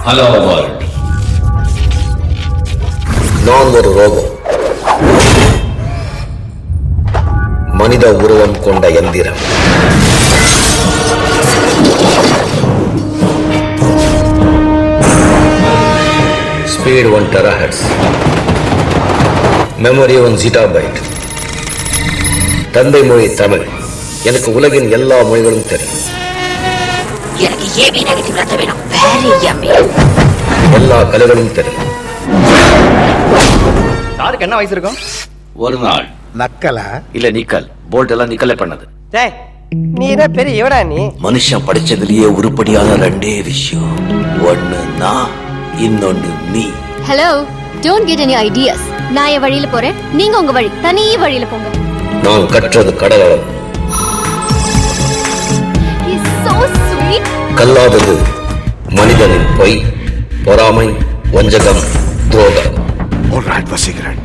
Hello world. நான் ஒரு robot, மனித உருவம் கொண்ட எந்திரம். Speed 1 terahertz, memory 1 gigabyte. தந்தை மொழி தமிழ். எனக்கு உலகின் எல்லா மொழிகளும் தெரியும். எனக்கு ஏபி நெகட்டிவ் ரத்தம் வேணும். Very yummy. எல்லா கலைகளும் தெரியும். சாருக்கு என்ன வயசு இருக்கும்? ஒரு நாள் நக்கலா இல்ல நிக்கல், போல்ட் எல்லாம் நிக்கல்ல பண்ணது. டேய், நீ தான் பெரிய இவடா நீ. மனுஷன் படிச்சதுலயே உருப்படியான ரெண்டே விஷயம், ஒன்னு நான், இன்னொன்னு நீ. Hello, don't get any ideas. நான் என் வழியில போறேன், நீங்க உங்க வழி, தனி வழியில போங்க. நான் கற்றது கடலளவு. He's so sweet. கல்லாதது மனிதனின் பொய், பொறாமை, வஞ்சகம், துரோகம். All right, Vasigaran.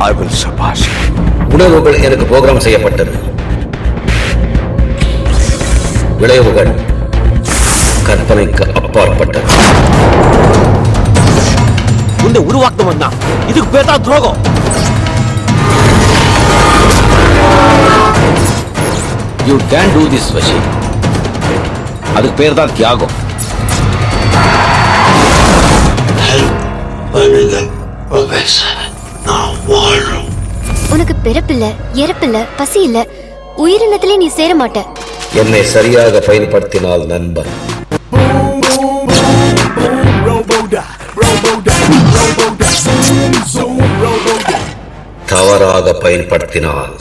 I will surpass you. உணர்வுகள் எனக்கு புரோகிராம் செய்யப்பட்டது. விளைவுகள் கற்பனைக்கு அப்பாற்பட்டது. உன்னை உருவாக்கம் தான், இதுக்கு பேர் தான் துரோகம். You can do this Vashi. அதுக்கு பேர் தான் தியாகம். உனக்கு பிறப்பில்ல, இறப்பில்ல, பசி இல்ல, உயிரினத்திலே நீ சேர மாட்ட. என்னை சரியாக பயன்படுத்தினால் நண்பன், தவறாக பயன்படுத்தினால்